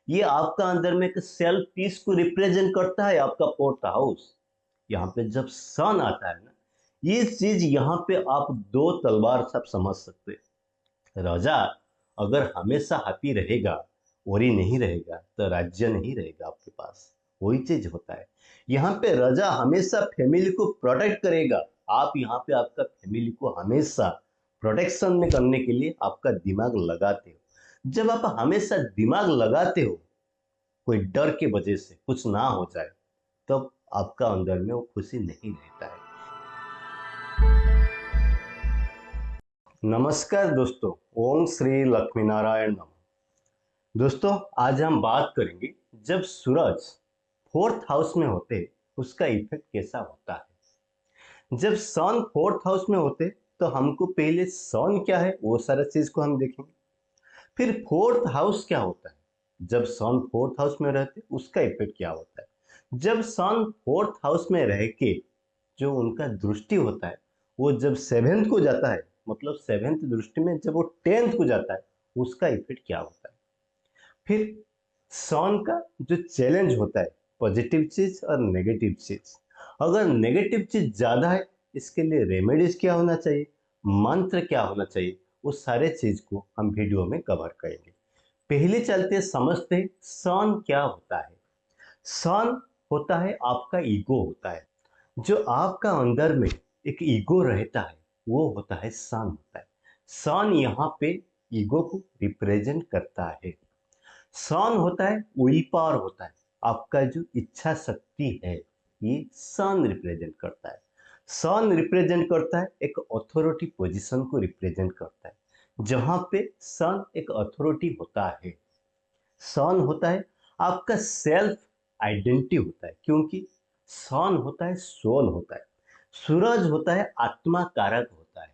ये आपका अंदर में एक सेल्फ पीस को रिप्रेजेंट करता है, आपका फोर्थ हाउस। यहाँ पे जब सन आता है ना, ये चीज यहाँ पे आप दो तलवार सब समझ सकते हैं। राजा अगर हमेशा हैप्पी रहेगा और ही नहीं रहेगा तो राज्य नहीं रहेगा आपके पास। वही चीज होता है। यहाँ पे राजा हमेशा फैमिली को प्रोटेक्ट करेगा। आप यहाँ पे आपका फैमिली को हमेशा प्रोटेक्शन में करने के लिए आपका दिमाग लगाते हो। जब आप हमेशा दिमाग लगाते हो, कोई डर के वजह से कुछ ना हो जाए, तब आपका अंदर में वो खुशी नहीं रहता है। नमस्कार दोस्तों, ओम श्री लक्ष्मी नारायण नमः। दोस्तों, आज हम बात करेंगे जब सूरज फोर्थ हाउस में होते उसका इफेक्ट कैसा होता है। जब सन फोर्थ हाउस में होते तो हमको पहले सन क्या है वो सारा चीज को हम देखेंगे, फिर फोर्थ हाउस क्या होता है, जब सन फोर्थ हाउस में रहते उसका इफेक्ट क्या होता है। जब सन फोर्थ हाउस में रह के जो उनका दृष्टि होता है वो जब सेवेंथ को जाता है, मतलब सेवेंथ दृष्टि में जब वो टेंथ को जाता है, उसका इफेक्ट क्या होता है। फिर सन का जो चैलेंज होता है, पॉजिटिव चीज और नेगेटिव चीज। अगर नेगेटिव चीज ज्यादा है, इसके लिए रेमेडीज क्या होना चाहिए, मंत्र क्या होना चाहिए, वो सारे चीज को हम वीडियो में कवर करेंगे। पहले चलते समझते सन क्या होता है। सन होता है आपका ईगो होता है। जो आपका अंदर में एक ईगो रहता है वो होता है सन होता है। सन यहाँ पे ईगो को रिप्रेजेंट करता है। सन होता है विल पावर होता है, आपका जो इच्छा शक्ति है, ये सन रिप्रेजेंट करता है। सन रिप्रेजेंट करता है एक अथॉरिटी पोजीशन को रिप्रेजेंट करता है, जहां पे सन एक अथॉरिटी होता है। सन होता है आपका सेल्फ आइडेंटिटी होता है, क्योंकि सन होता है सोल होता है। सूरज होता है आत्मा कारक होता है।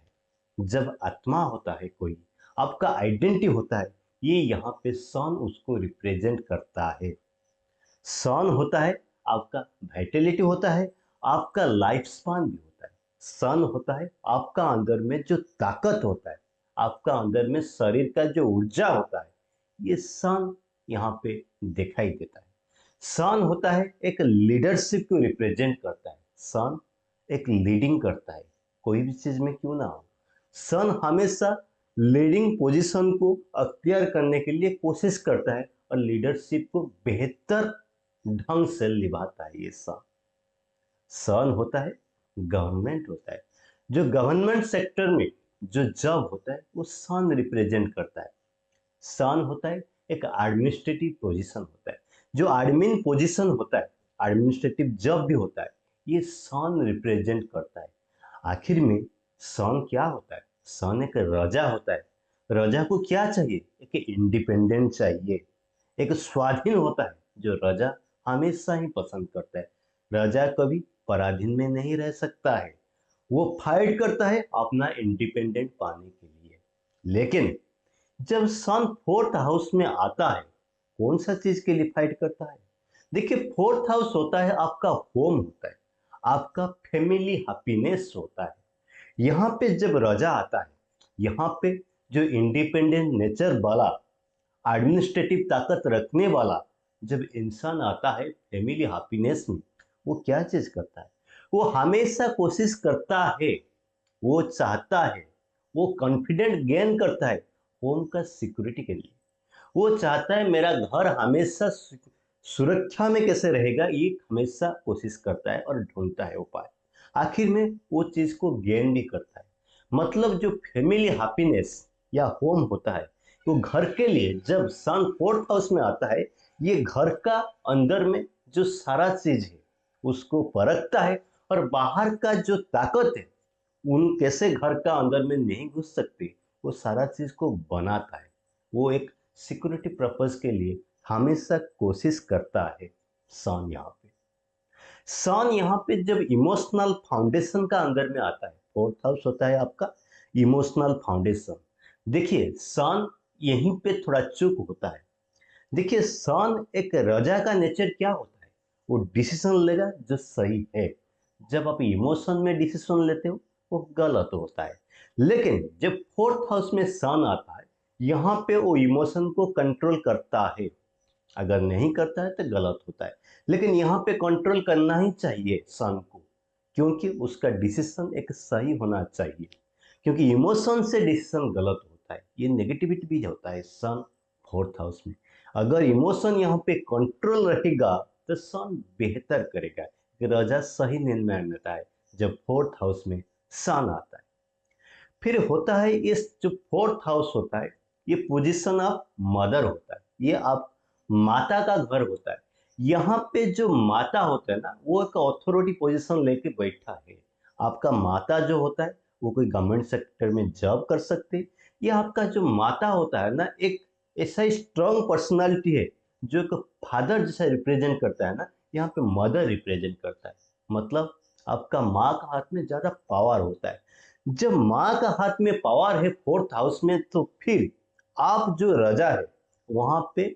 जब आत्मा होता है कोई, आपका आइडेंटिटी होता है, ये यहाँ पे सन उसको रिप्रेजेंट करता है। सन होता है आपका वाइटलिटी होता है, आपका लाइफ स्पान भी होता है। सन होता है आपका अंदर में जो ताकत होता है, आपका अंदर में शरीर का जो ऊर्जा होता है, ये सन यहाँ पे दिखाई देता है। सन होता है एक लीडरशिप को रिप्रेजेंट करता है। सन एक लीडिंग करता है, कोई भी चीज में क्यों ना हो। सन हमेशा लीडिंग पोजीशन को अख्तियार करने के लिए कोशिश करता है और लीडरशिप को बेहतर ढंग से निभाता है। ये सन सन होता है गवर्नमेंट होता है। जो गवर्नमेंट सेक्टर में जो जॉब होता है वो सन रिप्रेजेंट करता है। सन होता है एक एडमिनिस्ट्रेटिव पोजीशन होता है। जो एडमिन पोजीशन होता है, एडमिनिस्ट्रेटिव जॉब भी होता है, ये सन रिप्रेजेंट करता है। आखिर में सन क्या होता है, सन एक राजा होता है। राजा को क्या चाहिए, एक इंडिपेंडेंट चाहिए, एक स्वाधीन होता है। जो राजा हमेशा ही पसंद करता है, राजा कभी पराधीन में नहीं रह सकता है। वो फाइट करता है अपना इंडिपेंडेंट पाने के लिए। लेकिन जब सन फोर्थ हाउस में आता है, कौन सा चीज के लिए फाइट करता है। देखिए, फोर्थ हाउस होता है आपका होम होता है, आपका फैमिली हैप्पीनेस होता है। यहाँ पे जब राजा आता है, यहाँ पे जो इंडिपेंडेंट नेचर वाला, एडमिनिस्ट्रेटिव ताकत रखने वाला जब इंसान आता है फैमिली हैप्पीनेस में, वो क्या चीज करता है, वो हमेशा कोशिश करता है, वो चाहता है, वो कॉन्फिडेंट गेन करता है होम का सिक्योरिटी के लिए। वो चाहता है मेरा घर हमेशा सुरक्षा में कैसे रहेगा, ये हमेशा कोशिश करता है और ढूंढता है उपाय। आखिर में वो चीज को गेन भी करता है। मतलब जो फैमिली हैप्पीनेस या होम होता है, वो घर के लिए जब सन फोर्थ हाउस में आता है, ये घर का अंदर में जो सारा चीज है उसको परखता है, और बाहर का जो ताकत है, उन कैसे घर का अंदर में नहीं घुस सकते, वो सारा चीज को बनाता है। वो एक सिक्योरिटी पर्पस के लिए हमेशा कोशिश करता है। सन यहाँ पे, सन यहाँ पे जब इमोशनल फाउंडेशन का अंदर में आता है, फोर्थ हाउस होता है आपका इमोशनल फाउंडेशन। देखिए, सन यहीं पे थोड़ा चूक होता है। देखिए, सन एक राजा का नेचर क्या होता है, वो डिसीजन लेगा जो सही है। जब आप इमोशन में डिसीजन लेते हो वो गलत होता है। लेकिन जब फोर्थ हाउस में सन आता है, यहाँ पे वो इमोशन को कंट्रोल करता है। अगर नहीं करता है तो गलत होता है। लेकिन यहाँ पे कंट्रोल करना ही चाहिए सन को, क्योंकि उसका डिसीजन एक सही होना चाहिए। क्योंकि इमोशन से डिसीजन गलत होता है, ये नेगेटिविटी भी होता है सन फोर्थ हाउस में। अगर इमोशन यहाँ पे कंट्रोल रहेगा तो सन बेहतर करेगा, कि राजा सही निर्णय लेता है जब फोर्थ हाउस में सन आता है। फिर होता है इस जो फोर्थ हाउस होता है, ये पोजीशन ऑफ मदर होता है, ये आप माता का घर होता है। यहाँ पे जो माता होता है ना, वो एक अथॉरिटी पोजीशन लेके बैठा है। आपका माता जो होता है वो कोई गवर्नमेंट सेक्टर में जॉब कर सकते हैं, या आपका जो माता होता है ना, एक ऐसा स्ट्रांग पर्सनालिटी है जो एक फादर जैसा रिप्रेजेंट करता है ना, यहाँ पे मदर रिप्रेजेंट करता है। मतलब आपका माँ का हाथ में ज्यादा पावर होता है। जब माँ का हाथ में पावर है फोर्थ हाउस में, तो फिर आप जो राजा है वहां पे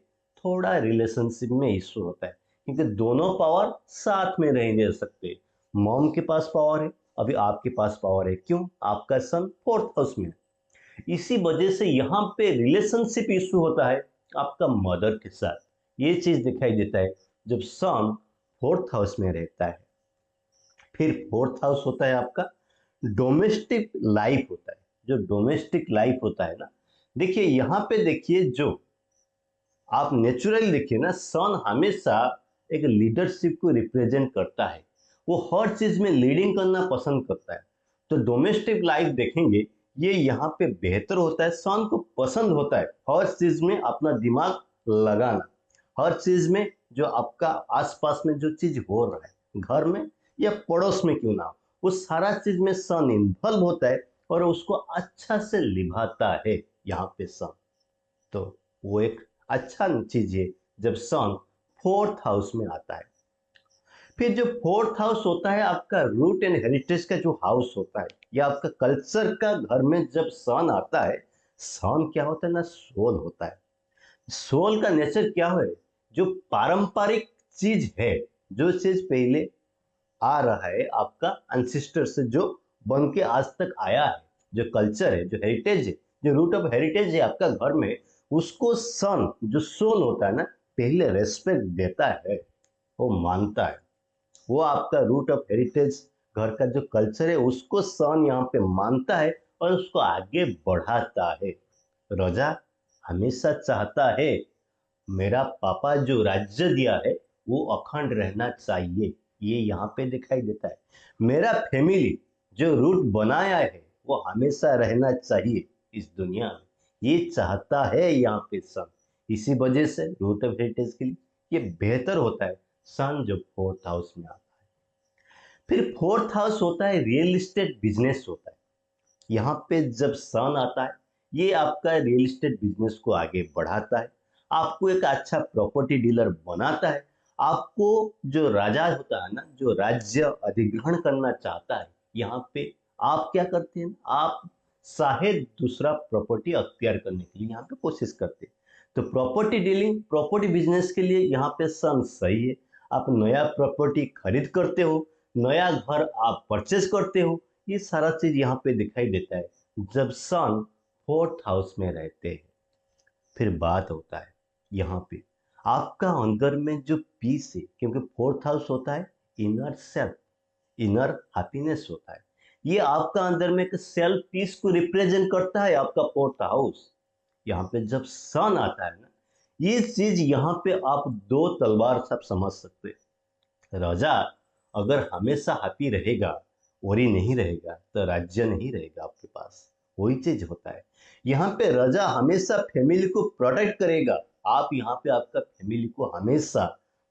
थोड़ा रिलेशनशिप में इश्यू होता है, क्योंकि दोनों पावर साथ में नहीं रह सकते। मॉम के पास पावर है, अभी आपके पास पावर है, क्यों? आपका सन फोर्थ हाउस में है। इसी वजह से यहाँ पे रिलेशनशिप इशू होता है आपका मदर के साथ। ये चीज दिखाई देता है जब सन फोर्थ हाउस में रहता है। फिर फोर्थ हाउस होता है आपका डोमेस्टिक लाइफ होता है। जो डोमेस्टिक लाइफ होता है ना, देखिए यहाँ पे देखिए, जो आप नेचुरल देखिए ना, सन हमेशा एक लीडरशिप को रिप्रेजेंट करता है। वो हर चीज में लीडिंग करना पसंद करता है। तो डोमेस्टिक लाइफ देखेंगे, ये यहाँ पे बेहतर होता है। सन को पसंद होता है हर चीज में अपना दिमाग लगाना। हर चीज में जो आपका आसपास में जो चीज हो रहा है, घर में या पड़ोस में क्यों ना हो, वो सारा चीज में सन इन्वॉल्व होता है और उसको अच्छा से निभाता है यहाँ पे सन। तो वो एक अच्छा चीज है जब सन फोर्थ हाउस में आता है। फिर जो फोर्थ हाउस होता है आपका रूट एंड हेरिटेज का जो हाउस होता है, या आपका कल्चर का घर में जब सन आता है, सन क्या होता है ना, सोल होता है। सोल का नेचर क्या है? जो पारंपरिक चीज है, जो चीज पहले आ रहा है आपका अनसिस्टर से, जो बन के आज तक आया है, जो कल्चर है, जो हेरिटेज है, जो रूट ऑफ हेरिटेज है आपका घर में, उसको सन जो सोल होता है ना, पहले रेस्पेक्ट देता है, वो मानता है। वो आपका रूट ऑफ हेरिटेज घर का जो कल्चर है उसको सन यहाँ पे मानता है और उसको आगे बढ़ाता है। रजा हमेशा चाहता है मेरा पापा जो राज्य दिया है वो अखंड रहना चाहिए, ये यहाँ पे दिखाई देता है। मेरा फैमिली जो रूट बनाया है वो हमेशा रहना चाहिए इस दुनिया में, ये चाहता है यहाँ पे सन। इसी वजह से रूट ऑफ हेरिटेज के लिए ये बेहतर होता है सन जो फोर्थ हाउस में आता है। फिर फोर्थ हाउस होता है रियल एस्टेट बिजनेस होता है। यहाँ पे जब सन आता है, ये आपका रियल एस्टेट बिजनेस को आगे बढ़ाता है, आपको एक अच्छा प्रॉपर्टी डीलर बनाता है। आपको जो राजा होता है ना, जो राज्य अधिग्रहण करना चाहता है, यहाँ पे आप क्या करते हैं, आप शायद दूसरा प्रॉपर्टी अख्तियार करने के लिए यहाँ पे कोशिश करते हैं। तो प्रॉपर्टी डीलिंग, प्रॉपर्टी बिजनेस के लिए यहाँ पे सन सही है। आप नया प्रॉपर्टी खरीद करते हो, नया घर आप परचेज करते हो, ये सारा चीज यहाँ पे दिखाई देता है जब सन फोर्थ हाउस में रहते हैं। फिर बात होता है यहाँ पे आपका अंदर में जो पीस है, क्योंकि फोर्थ हाउस होता है इनर सेल्फ, इनर हैप्पीनेस होता है। ये आपका अंदर में एक सेल्फ पीस को रिप्रेजेंट करता है आपका फोर्थ हाउस। यहाँ पे जब सन आता है ना, ये चीज यहाँ पे आप दो तलवार सब समझ सकते हैं। राजा अगर हमेशा हैप्पी रहेगा, वरी नहीं रहेगा, तो राज्य नहीं रहेगा आपके पास। वही चीज होता है यहाँ पे, राजा हमेशा फैमिली को प्रोटेक्ट करेगा। आप यहाँ पे आपका फैमिली को हमेशा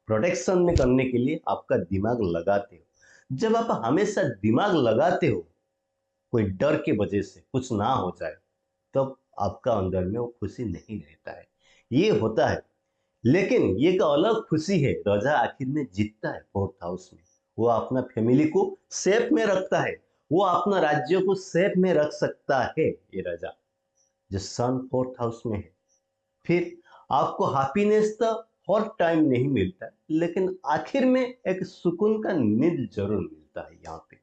प्रोटेक्शन में करने के लिए आपका दिमाग लगाते हो। जब आप हमेशा दिमाग लगाते हो कोई डर के वजह से कुछ ना हो जाए, तब आपका अंदर में वो खुशी नहीं रहता है, ये होता है। लेकिन ये एक अलग खुशी है, राजा आखिर में जीतता है फोर्थ हाउस में। वो अपना फैमिली को सेफ में रखता है, वो अपना राज्य को सेफ में रख सकता है, ये राजा जो सन फोर्थ हाउस में है। फिर आपको हैप्पीनेस तो हर टाइम नहीं मिलता है, लेकिन आखिर में एक सुकून का नींद जरूर मिलता है यहाँ पे।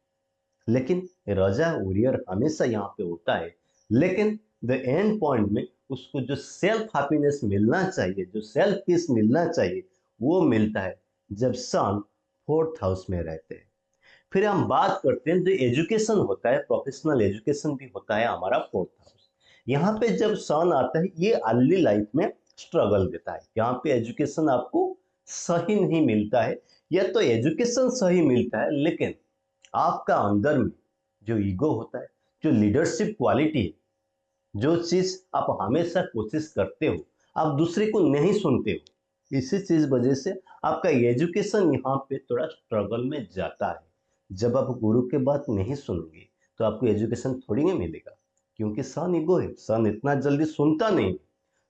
लेकिन राजा वॉरियर हमेशा यहाँ पे होता है, लेकिन द एंड पॉइंट में उसको जो सेल्फ हैप्पीनेस मिलना चाहिए, जो सेल्फ पीस मिलना चाहिए, वो मिलता है जब सन फोर्थ हाउस में रहते हैं। फिर हम बात करते हैं जो एजुकेशन होता है, प्रोफेशनल एजुकेशन भी होता है हमारा फोर्थ हाउस। यहाँ पे जब सन आता है, ये अर्ली लाइफ में स्ट्रगल देता है। यहाँ पे एजुकेशन आपको सही नहीं मिलता है, या तो एजुकेशन सही मिलता है लेकिन आपका अंदर में जो ईगो होता है, जो लीडरशिप क्वालिटी है, जो चीज आप हमेशा कोशिश करते हो, आप दूसरे को नहीं सुनते हो, इसी चीज वजह से आपका एजुकेशन यहाँ पे थोड़ा स्ट्रगल में जाता है। जब आप गुरु के बात नहीं सुनोगे तो आपको एजुकेशन थोड़ी नहीं मिलेगा, क्योंकि सन ईगो है। सन इतना जल्दी सुनता नहीं,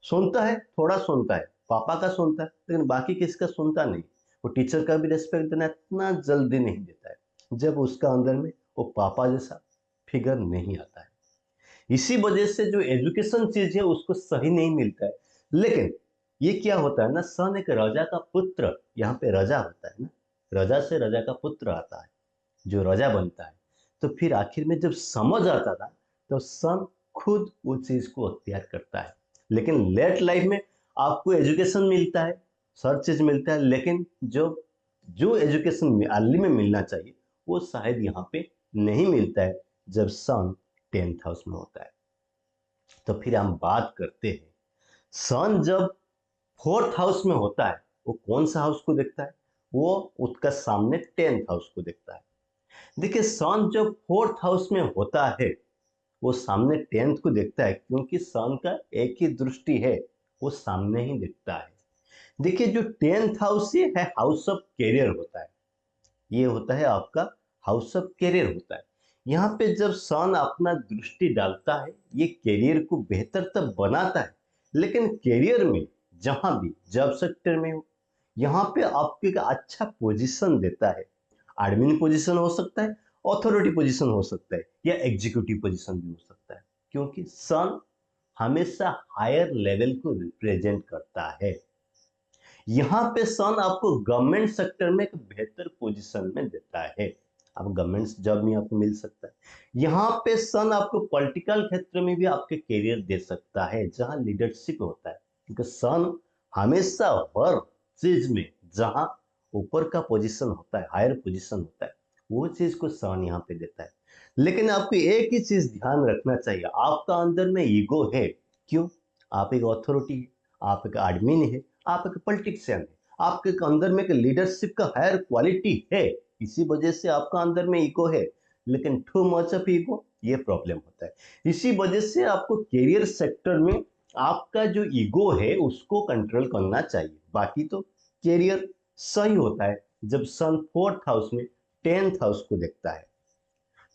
सुनता है थोड़ा, सुनता है पापा का सुनता है लेकिन बाकी किसी का सुनता नहीं। वो टीचर का भी रेस्पेक्ट देना इतना जल्दी नहीं देता है जब उसका अंदर में वो पापा जैसा फिगर नहीं आता है। इसी वजह से जो एजुकेशन चीज है उसको सही नहीं मिलता है। लेकिन ये क्या होता है ना, सन एक राजा का पुत्र, यहाँ पे राजा होता है ना, राजा से राजा का पुत्र आता है जो राजा बनता है। तो फिर आखिर में जब समझ आता था तो सन खुद उस चीज को अख्तियार करता है। लेकिन लेट लाइफ में आपको एजुकेशन मिलता है, हर चीज मिलता है, लेकिन जो जो एजुकेशन अर्ली में मिलना चाहिए वो शायद यहाँ पे नहीं मिलता है जब सन टेंथ हाउस में होता है। तो फिर हम बात करते हैं, सन जब फोर्थ हाउस में होता है वो कौन सा हाउस को देखता है, वो उसका सामने टेंथ हाउस को देखता है। देखिए सन जब फोर्थ हाउस में होता है वो सामने टेंथ को देखता है, क्योंकि सन का एक ही दृष्टि है, वो सामने ही देखता है। देखिए जो टेंथ हाउस ये है हाउस ऑफ कैरियर होता है, ये होता है आपका हाउस ऑफ कैरियर होता है। यहाँ पे जब सन अपना दृष्टि डालता है, ये कैरियर को बेहतर तब बनाता है, लेकिन कैरियर में जहां भी जॉब सेक्टर में हो, यहाँ पे आपको एक अच्छा पोजीशन देता है। एडमिन पोजीशन हो सकता है, अथॉरिटी पोजीशन हो सकता है, या एग्जीक्यूटिव पोजीशन भी हो सकता है, क्योंकि सन हमेशा हायर लेवल को रिप्रेजेंट करता है। यहाँ पे सन आपको गवर्नमेंट सेक्टर में एक बेहतर पोजीशन में देता है, आप गवर्नमेंट जॉब में आपको मिल सकता है। यहाँ पे सन आपको पॉलिटिकल क्षेत्र में भी आपके कैरियर दे सकता है जहां लीडरशिप होता है, क्योंकि सन हमेशा हर चीज में जहां ऊपर का पोजीशन होता है, हायर पोजीशन होता है, वो चीज को सन यहाँ पे देता है। लेकिन आपको एक ही चीज ध्यान रखना चाहिए, आपका अंदर में ईगो है। क्यों? आप एक अथॉरिटी है, आप एक एडमिन है, आप एक पॉलिटिशियन है, आपके अंदर में एक लीडरशिप का हायर क्वालिटी है, इसी वजह से आपका अंदर में ईगो है। लेकिन टू मच ऑफ ईगो ये प्रॉब्लम होता है। इसी वजह से आपको करियर सेक्टर में आपका जो ईगो है उसको कंट्रोल करना चाहिए। बाकी तो करियर सही होता है जब सन फोर्थ हाउस में टेंथ हाउस को देखता है।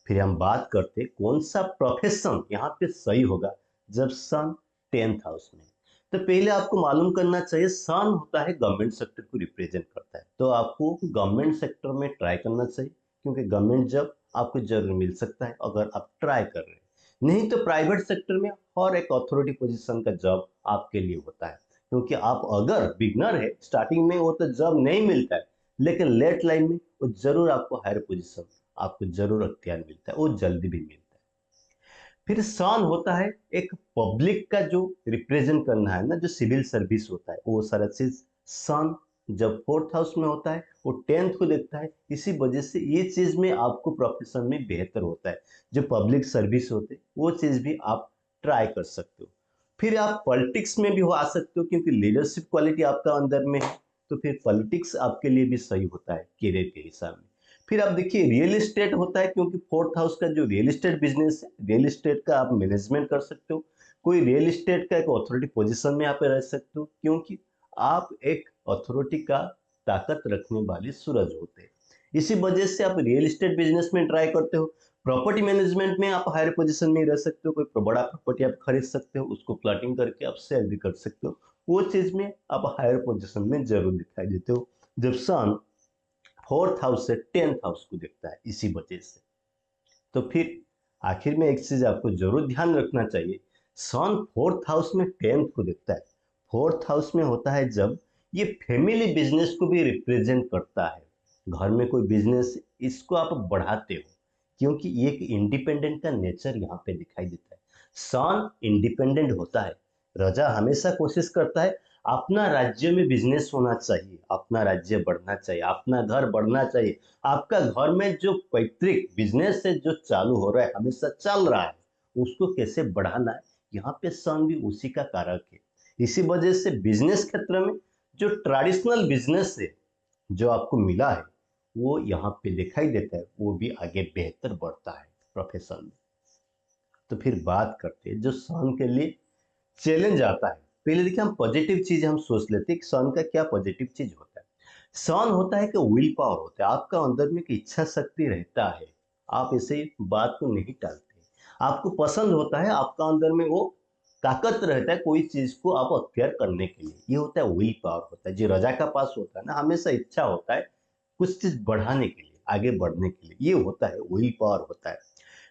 फिर हम बात करते हैं कौन सा प्रोफेशन यहाँ पे सही होगा जब सन टेंथ हाउस में। तो पहले आपको मालूम करना चाहिए सन होता है गवर्नमेंट सेक्टर को रिप्रेजेंट करता है, तो आपको गवर्नमेंट सेक्टर में ट्राई करना चाहिए, क्योंकि गवर्नमेंट जॉब आपको जरूर मिल सकता है अगर आप ट्राई कर रहे हैं। नहीं तो प्राइवेट सेक्टर में और एक अथॉरिटी पोजीशन का जॉब आपके लिए होता है, क्योंकि आप अगर बिगनर है स्टार्टिंग में वो तो जॉब नहीं मिलता है, लेकिन लेट लाइन में वो जरूर आपको हायर पोजीशन आपको जरूर अख्तियार मिलता है, वो जल्दी भी मिलता है। फिर सन होता है एक पब्लिक का जो रिप्रेजेंट करना है ना, जो सिविल सर्विस होता है, वो सारा चीज सन जब फोर्थ हाउस में होता है वो टेंथ को देखता है। इसी वजह से ये चीज में आपको प्रोफेशन में बेहतर होता है, जो पब्लिक सर्विस होते हैं वो चीज भी आप ट्राई कर सकते हो। फिर आप पॉलिटिक्स में भी हो आ सकते हो, क्योंकि लीडरशिप क्वालिटी आपका अंदर में है, तो फिर पॉलिटिक्स आपके लिए भी सही होता है करियर के हिसाब में। फिर आप देखिए रियल एस्टेट होता है, क्योंकि फोर्थ हाउस का जो रियल एस्टेट बिजनेस है, रियल एस्टेट का आप मैनेजमेंट कर सकते हो। कोई रियल एस्टेट का एक अथॉरिटी पोजीशन में आप रह सकते हो, क्योंकि आप एक अथॉरिटी का ताकत रखने वाले सूरज होते हैं। इसी वजह से आप रियल एस्टेट बिजनेस में ट्राई करते हो। प्रॉपर्टी मैनेजमेंट में आप हायर पोजीशन में रह सकते हो, कोई बड़ा प्रॉपर्टी आप खरीद सकते हो, उसको प्लॉटिंग करके आप सेल भी कर सकते हो, वो चीज में आप हायर पोजीशन में जरूर दिखाई देते हो जब सन फोर्थ हाउस से टेंथ हाउस को देखता है, इसी वजह से। तो फिर आखिर में एक चीज आपको जरूर ध्यान रखना चाहिए, सन फोर्थ हाउस में टेंथ को देखता है। फोर्थ हाउस में होता है जब ये फैमिली बिजनेस को भी रिप्रेजेंट करता है। घर में कोई बिजनेस, इसको आप बढ़ाते हो, क्योंकि ये एक इंडिपेंडेंट का नेचर यहाँ पे दिखाई देता है। सन इंडिपेंडेंट होता है, राजा हमेशा कोशिश करता है अपना राज्य में बिजनेस होना चाहिए, अपना राज्य बढ़ना चाहिए, अपना घर बढ़ना चाहिए। आपका घर में जो पैतृक बिजनेस है जो चालू हो रहा है, हमेशा चल रहा है, उसको कैसे बढ़ाना है, यहाँ पे सन भी उसी का कारक है। इसी वजह से बिजनेस क्षेत्र में जो ट्रेडिशनल बिजनेस है जो आपको मिला है वो यहाँ पे दिखाई देता है, वो भी आगे बेहतर बढ़ता है प्रोफेशन में। तो फिर बात करते हैं जो सन के लिए चैलेंज आता है। पहले देखिए हम पॉजिटिव चीज हम सोच लेते हैं कि सन का क्या पॉजिटिव चीज होता है। सन होता है कि विल पावर होता है, आपका अंदर में एक इच्छा शक्ति रहता है, आप ऐसे बात को नहीं टालते, आपको पसंद होता है, आपका अंदर में वो ताकत रहता है कोई चीज को आप अख्तियार करने के लिए, ये होता है विल पावर होता है। जो रजा का पास होता है ना, हमेशा इच्छा होता है कुछ चीज बढ़ाने के लिए, आगे बढ़ने के लिए, ये होता है विल पावर होता है।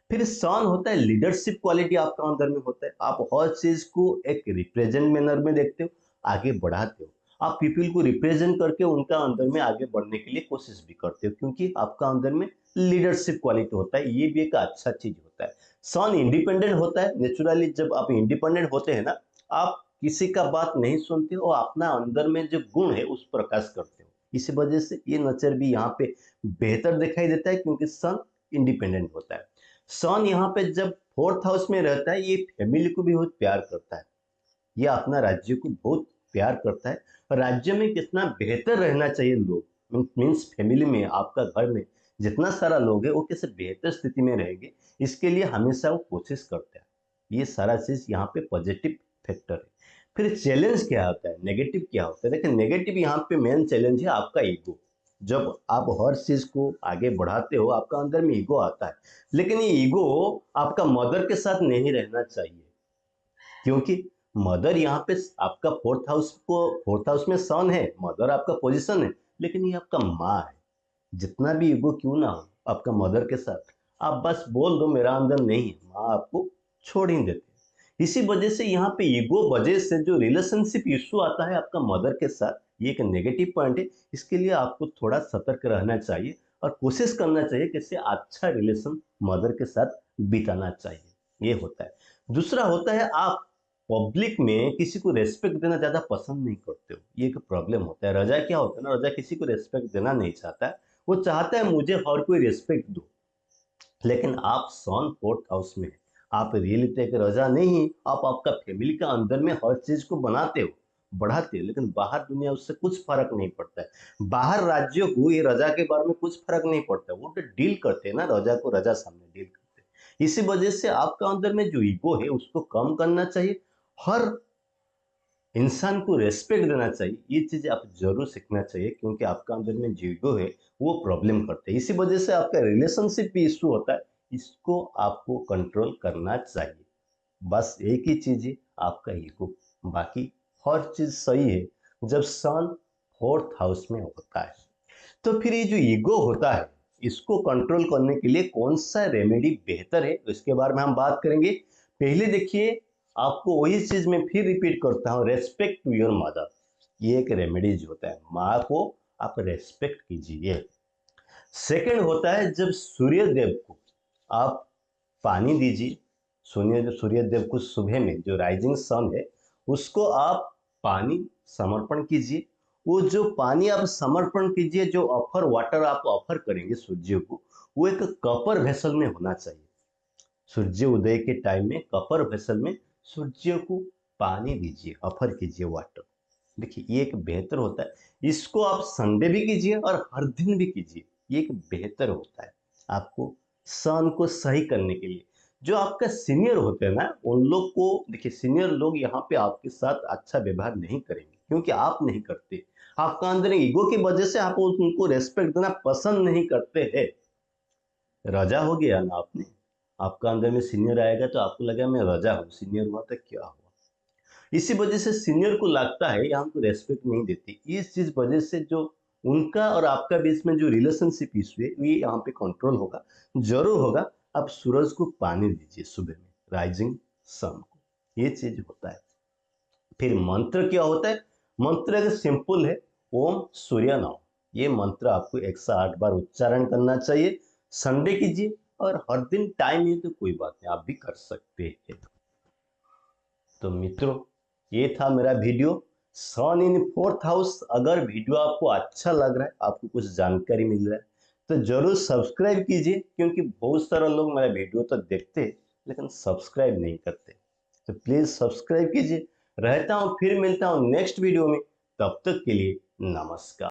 फिर सन होता है लीडरशिप क्वालिटी आपका अंदर में होता है, आप हर चीज को एक रिप्रेजेंट मैनर में देखते हो, आगे बढ़ाते हो, आप पीपल को रिप्रेजेंट करके उनका अंदर में आगे बढ़ने के लिए कोशिश भी करते हो, क्योंकि आपका अंदर में लीडरशिप क्वालिटी होता है, ये भी एक अच्छा चीज होता है। सन इंडिपेंडेंट होता है नेचुरली, जब आप इंडिपेंडेंट होते हैं ना, आप किसी का बात नहीं सुनते हो, अपना अंदर में जो गुण है उस प्रकाश करते हो, इसी वजह से ये नेचर भी यहाँ पे बेहतर दिखाई देता है, क्योंकि सन इंडिपेंडेंट होता है। सन यहाँ पे जब फोर्थ हाउस में रहता है, ये फैमिली को भी बहुत प्यार करता है, ये अपना राज्य को बहुत प्यार करता है, और राज्य में कितना बेहतर रहना चाहिए लोग, मीन्स फैमिली में आपका घर में जितना सारा लोग है वो कैसे बेहतर स्थिति में रहेंगे, इसके लिए हमेशा वो कोशिश करते हैं। ये सारा चीज यहाँ पे पॉजिटिव फैक्टर है। फिर चैलेंज क्या होता है, नेगेटिव क्या होता है, देखिए नेगेटिव यहाँ पे मेन चैलेंज है आपका ईगो। जब आप हर चीज को आगे बढ़ाते हो, आपका अंदर में ईगो आता है, लेकिन ये ईगो आपका मदर के साथ नहीं रहना चाहिए, क्योंकि मदर यहाँ पे आपका फोर्थ हाउस में सन है, मदर आपका पोजीशन है, लेकिन ये आपका माँ है। जितना भी ईगो क्यों ना हो आपका मदर के साथ, आप बस बोल दो मेरा अंदर नहीं है, माँ आपको छोड़ ही देते हैं। इसी वजह से यहाँ पे ईगो वजह से जो रिलेशनशिप इशू आता है आपका मदर के साथ, ये एक नेगेटिव पॉइंट है। इसके लिए आपको थोड़ा सतर्क रहना चाहिए और कोशिश करना चाहिए कैसे अच्छा रिलेशन मदर के साथ बिताना चाहिए, ये होता है। दूसरा होता है आप पब्लिक में किसी को रेस्पेक्ट देना ज्यादा पसंद नहीं करते हो, ये एक प्रॉब्लम होता है। रजा क्या होता है ना, रजा किसी को रेस्पेक्ट देना नहीं चाहता है, वो चाहता है मुझे हर कोई रिस्पेक्ट दो। लेकिन आप सन फोर्थ हाउस में हैं, आप रियलिटी एक रजा नहीं, आप आपका फैमिली का अंदर में हर चीज को बनाते हो, बढ़ाते हो, लेकिन बाहर दुनिया उससे कुछ फर्क नहीं पड़ता है। बाहर राज्यों को ये रजा के बारे में कुछ फर्क नहीं पड़ता, वो तो डील करते हैं ना, रजा को रजा सामने डील करते हैं। इसी वजह से आपका अंदर में जो ईगो है उसको कम करना चाहिए, हर इंसान को रेस्पेक्ट देना चाहिए, ये चीज आप जरूर सीखना चाहिए, क्योंकि आपका अंदर में जो ईगो है वो प्रॉब्लम करते हैं, इसी वजह से आपका रिलेशनशिप भी इशू होता है, इसको आपको कंट्रोल करना चाहिए। बस एक ही चीज है, आपका ईगो, बाकी हर चीज सही है जब सन फोर्थ हाउस में होता है। तो फिर ये जो ईगो होता है इसको कंट्रोल करने के लिए कौन सा रेमेडी बेहतर है, तो इसके बारे में हम बात करेंगे। पहले देखिए, आपको वही चीज मैं फिर रिपीट करता हूँ, रेस्पेक्ट टू योर मदर, ये एक रेमेडीज होता है, माँ को आप रेस्पेक्ट कीजिए। सेकंड होता है जब सूर्य देव को आप पानी दीजिए, सूर्य देव को सुबह में जो राइजिंग सन है उसको आप पानी समर्पण कीजिए। वो जो पानी आप समर्पण कीजिए, जो ऑफर वाटर आप ऑफर करेंगे सूर्य को, वो एक कपर वेसल में होना चाहिए। सूर्य उदय के टाइम में कपर वेसल में सूर्य को पानी दीजिए, ऑफर कीजिए वाटर। देखिए ये एक बेहतर होता है, इसको आप संडे भी कीजिए और हर दिन भी कीजिए, ये एक बेहतर होता है आपको सन को सही करने के लिए। जो आपका सीनियर होते हैं ना, उन लोग को देखिए, सीनियर लोग यहाँ पे आपके साथ अच्छा व्यवहार नहीं करेंगे, क्योंकि आप नहीं करते, आपका अंदर ईगो की वजह से आप उनको रेस्पेक्ट देना पसंद नहीं करते हैं। रजा हो गया ना आपने, आपका अंदर में सीनियर आएगा तो आपको लगा मैं रजा हूँ, सीनियर हुआ तो क्या हुआ, इसी वजह से सीनियर को लगता है यहाँ हमको रेस्पेक्ट नहीं देती, इस चीज वजह से जो उनका और आपका बीच में जो रिलेशनशिप इशू है ये यहाँ पे कंट्रोल होगा, जरूर होगा। आप सूरज को पानी दीजिए सुबह में, राइजिंग सन को, ये चीज होता है। फिर मंत्र क्या होता है, मंत्र अगर सिंपल है, ओम सूर्य नमः, ये मंत्र आपको 108 बार उच्चारण करना चाहिए, संडे कीजिए, और हर दिन टाइम है तो कोई बात नहीं, आप भी कर सकते हैं। तो मित्रों, ये था मेरा video sun in fourth house. अगर वीडियो आपको अच्छा लग रहा है, आपको कुछ जानकारी मिल रहा है, तो जरूर सब्सक्राइब कीजिए, क्योंकि बहुत सारे लोग मेरा वीडियो तो देखते हैं लेकिन सब्सक्राइब नहीं करते। तो प्लीज सब्सक्राइब कीजिए। रहता हूँ, फिर मिलता हूँ नेक्स्ट वीडियो में। तब तक के लिए नमस्कार।